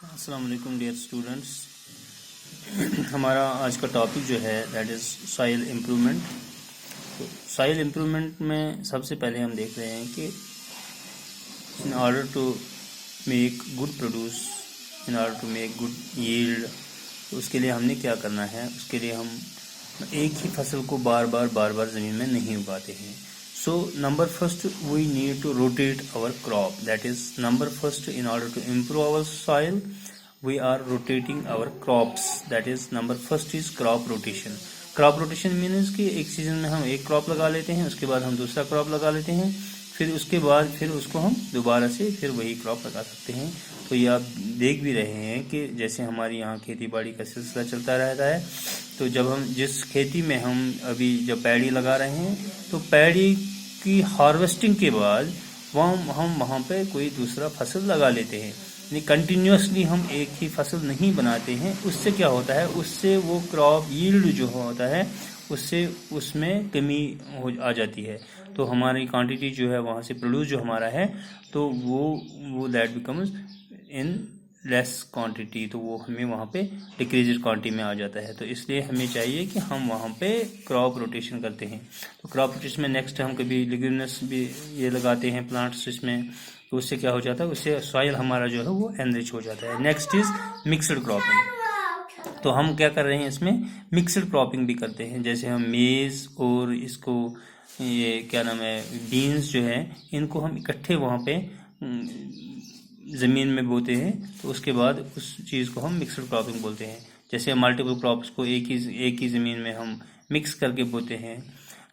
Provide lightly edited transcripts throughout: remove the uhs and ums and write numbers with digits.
अस्सलाम वालेकुम dear students. हमारा आज का टॉपिक जो है दैट इज़ सॉइल इम्प्रूवमेंट। तो सॉइल इम्प्रूवमेंट में सबसे पहले हम देख रहे हैं कि in order to make good produce, in order to make good yield, तो उसके लिए हमने क्या करना है। उसके लिए हम एक ही फसल को बार बार ज़मीन में नहीं उगाते हैं। So number first we need to rotate our crop, that is number first in order to improve our soil we are rotating our crops, that is number first is crop rotation. Crop rotation means कि एक season में हम एक crop लगा लेते हैं, उसके बाद हम दूसरा क्रॉप लगा लेते हैं, फिर उसके बाद फिर उसको हम दोबारा से फिर वही क्रॉप लगा सकते हैं। तो ये आप देख भी रहे हैं कि जैसे हमारी यहाँ खेती बाड़ी का सिलसिला चलता रहता है, तो जब हम जिस खेती में हम अभी जब पैडी लगा रहे हैं तो पैडी की हार्वेस्टिंग के बाद हम वहाँ पे कोई दूसरा फसल लगा लेते हैं, यानी कंटिन्यूसली हम एक ही फसल नहीं बनाते हैं। उससे क्या होता है, उससे वो क्रॉप यील्ड जो होता है उससे उसमें कमी आ जाती है। तो हमारी क्वांटिटी जो है वहाँ से प्रोड्यूस जो हमारा है तो वो that becomes in less quantity, तो वो हमें वहाँ पे डिक्रीज क्वांटिटी में आ जाता है। तो इसलिए हमें चाहिए कि हम वहाँ पे क्रॉप रोटेशन करते हैं। तो क्रॉप रोटेशन में नेक्स्ट हम कभी लिग्यूमिनस भी ये लगाते हैं प्लांट्स इसमें, तो उससे क्या हो जाता है, उससे सॉइल हमारा जो है वो एनरिच हो जाता है। Next is mixed cropping. तो हम क्या कर रहे हैं, इसमें मिक्सड क्रॉपिंग भी करते हैं। जैसे हम मेज़ और इसको ये क्या नाम है बीन्स जो है, इनको हम इकट्ठे वहाँ पे ज़मीन में बोते हैं, तो उसके बाद उस चीज़ को हम मिक्सड क्रॉपिंग बोलते हैं। जैसे मल्टीपल क्रॉप्स को एक ही ज़मीन में हम मिक्स करके बोते हैं।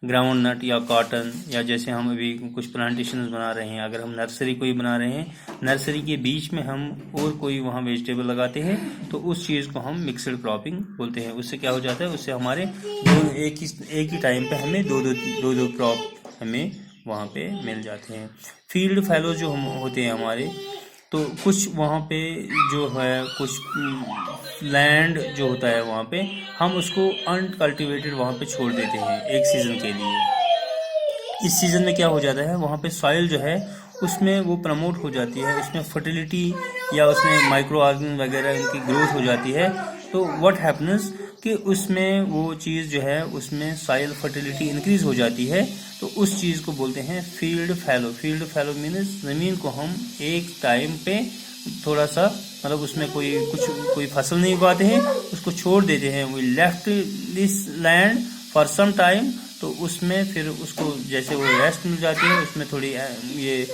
ग्राउंड नट या कॉटन, या जैसे हम अभी कुछ प्लांटेशन बना रहे हैं, अगर हम नर्सरी कोई बना रहे हैं, नर्सरी के बीच में हम और कोई वहाँ वेजिटेबल लगाते हैं, तो उस चीज़ को हम मिक्सड क्रॉपिंग बोलते हैं। उससे क्या हो जाता है, उससे हमारे दोनों एक ही टाइम पे हमें दो क्रॉप हमें वहाँ पे मिल जाते हैं। फील्ड फैलो जो हम होते हैं हमारे, तो कुछ वहाँ पे जो है कुछ लैंड जो होता है वहाँ पे हम उसको अनकल्टिवेटेड वहाँ पे छोड़ देते हैं एक सीज़न के लिए। इस सीज़न में क्या हो जाता है, वहाँ पे सॉइल जो है उसमें वो प्रमोट हो जाती है, उसमें फर्टिलिटी या उसमें माइक्रो ऑर्गेनिज्म वगैरह इनकी ग्रोथ हो जाती है। तो व्हाट हैपन्स कि उसमें वो चीज़ जो है उसमें सॉइल फर्टिलिटी इंक्रीज हो जाती है, तो उस चीज़ को बोलते हैं फील्ड फैलो। फील्ड फैलो मीन्स ज़मीन को हम एक टाइम पे थोड़ा सा मतलब उसमें कोई फसल नहीं उगाते हैं, उसको छोड़ देते हैं। We left this land for some time, तो उसमें फिर उसको जैसे वो रेस्ट मिल जाती है, उसमें थोड़ी ये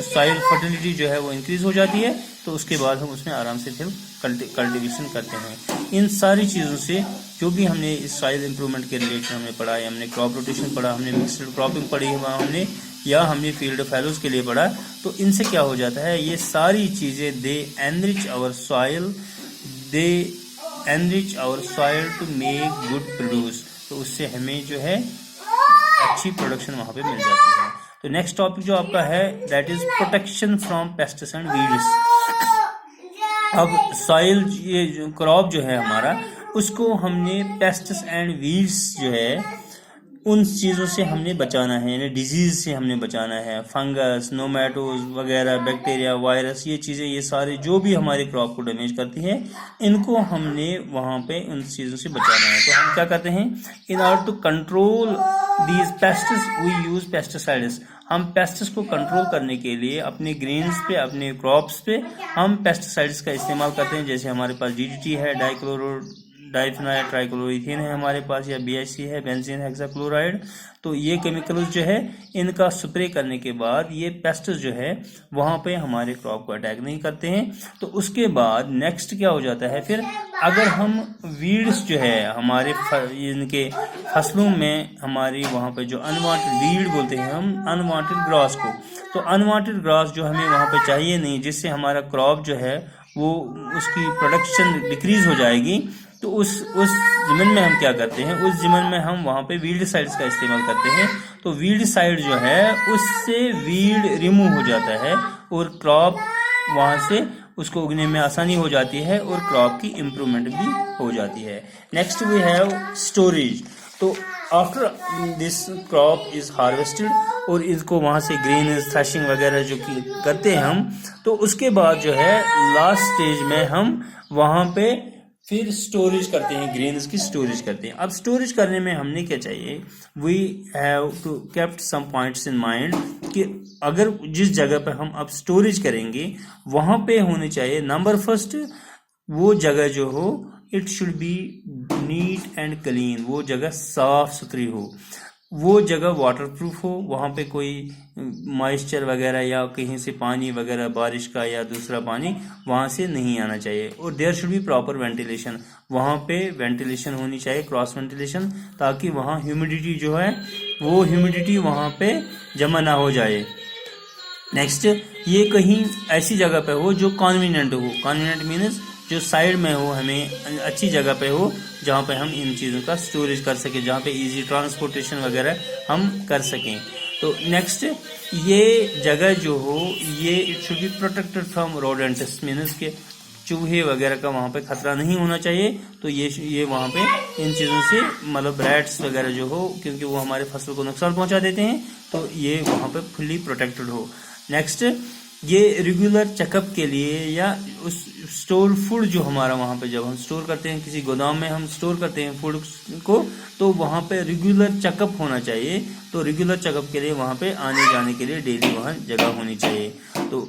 सॉइल फर्टिलिटी जो है वो इंक्रीज हो जाती है, तो उसके बाद हम उसमें आराम से फिर कल्टीवेशन करते हैं। इन सारी चीज़ों से जो भी हमने इस सॉइल इम्प्रूवमेंट के रिलेटेड हमने पढ़ा, या हमने क्रॉप रोटेशन पढ़ा, हमने मिक्सड क्रॉपिंग पढ़ी हमने, या हमने फील्ड फैलोज के लिए पढ़ा, तो इनसे क्या हो जाता है, ये सारी चीज़ें they enrich our soil to make good produce. तो उससे हमें जो है अच्छी प्रोडक्शन वहाँ पे मिल जाती है। तो नेक्स्ट टॉपिक जो आपका है that is protection from pests and weeds. अब सॉइल ये जो क्रॉप जो है हमारा, उसको हमने पेस्ट्स एंड वीड्स जो है उन चीज़ों से हमने बचाना है, यानी डिजीज़ से हमने बचाना है। फंगस, नोमैटोज वगैरह, बैक्टीरिया, वायरस, ये चीज़ें, ये सारे जो भी हमारे क्रॉप को डैमेज करती हैं, इनको हमने वहाँ पे उन चीज़ों से बचाना है। तो हम क्या करते हैं, in order to control these pests we use pesticides. हम पेस्ट्स को कंट्रोल करने के लिए अपने ग्रेन्स पे, अपने क्रॉप्स पे हम पेस्टिसाइड्स का इस्तेमाल करते हैं। जैसे हमारे पास DDT है, डाइफेनाइल ट्राइक्लोरोथेन है हमारे पास, या BHC है, बेंजीन हेक्साक्लोराइड। तो ये केमिकल्स जो है इनका स्प्रे करने के बाद ये पेस्ट्स जो है वहाँ पे हमारे क्रॉप को अटैक नहीं करते हैं। तो उसके बाद नेक्स्ट क्या हो जाता है, फिर अगर हम वीड्स जो है हमारे इनके फसलों में हमारी वहाँ पे जो अनवांटेड वीड बोलते हैं हम, अनवांटेड ग्रास को, तो अनवांटेड ग्रास जो हमें वहाँ पे चाहिए नहीं, जिससे हमारा क्रॉप जो है वो उसकी प्रोडक्शन डिक्रीज हो जाएगी, तो उस ज़मीन में हम क्या करते हैं, उस ज़मीन में हम वहाँ पे वील्डिसाइड्स का इस्तेमाल करते हैं। तो वील्डिसाइड जो है उससे वीड रिमूव हो जाता है और क्रॉप वहाँ से उसको उगने में आसानी हो जाती है और क्रॉप की इम्प्रूवमेंट भी हो जाती है। Next we have storage. तो after this crop is harvested और इसको वहाँ से ग्रेन थ्रेशिंग वगैरह जो कि करते हैं हम, तो उसके बाद जो है लास्ट स्टेज में हम वहाँ पे फिर स्टोरेज करते हैं, ग्रेन्स की स्टोरेज करते हैं। अब स्टोरेज करने में हमने क्या चाहिए, we have to kept some points in mind कि अगर जिस जगह पे हम अब स्टोरेज करेंगे वहाँ पे होने चाहिए नंबर फर्स्ट, वो जगह जो हो it should be neat and clean, वो जगह साफ सुथरी हो, वो जगह वाटर प्रूफ हो, वहाँ पे कोई मॉइस्चर वगैरह या कहीं से पानी वगैरह बारिश का या दूसरा पानी वहाँ से नहीं आना चाहिए। और there should be proper ventilation, वहाँ पे वेंटिलेशन होनी चाहिए, क्रॉस वेंटिलेशन, ताकि वहाँ ह्यूमिडिटी जो है वो ह्यूमिडिटी वहाँ पे जमा ना हो जाए। नेक्स्ट, ये कहीं ऐसी जगह पे हो जो कॉन्वीनियंट हो, कॉन्वीनियंट मीन्स जो साइड में हो, हमें अच्छी जगह पे हो जहाँ पे हम इन चीज़ों का स्टोरेज कर सकें, जहाँ पे इजी ट्रांसपोर्टेशन वगैरह हम कर सकें। तो नेक्स्ट, ये जगह जो हो ये it should be protected from rodents, means के चूहे वगैरह का वहाँ पे खतरा नहीं होना चाहिए। तो ये वहाँ पे इन चीज़ों से मतलब रैट्स वगैरह जो हो, क्योंकि वो हमारे फसल को नुकसान पहुँचा देते हैं, तो ये वहाँ पे फुल्ली प्रोटेक्टेड हो। नेक्स्ट, ये रेगुलर चेकअप के लिए या उस स्टोर फूड जो हमारा वहाँ पे जब हम स्टोर करते हैं, किसी गोदाम में हम स्टोर करते हैं फूड को, तो वहाँ पे रेगुलर चेकअप होना चाहिए। तो रेगुलर चेकअप के लिए वहाँ पे आने जाने के लिए डेली वहाँ जगह होनी चाहिए। तो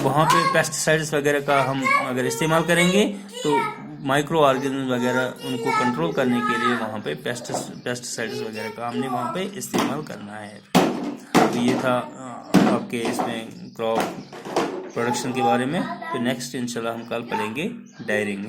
वहाँ पे पेस्टिसाइड्स वगैरह का हम अगर इस्तेमाल करेंगे तो माइक्रो ऑर्गेनिज्म वगैरह उनको कंट्रोल करने के लिए वहाँ पे पेस्टिसाइड्स वगैरह का हमने वहाँ पे इस्तेमाल करना है। तो ये था आपके इसमें क्रॉप प्रोडक्शन के बारे में। तो नेक्स्ट इंशाल्लाह हम कल पढ़ेंगे डायरिंग।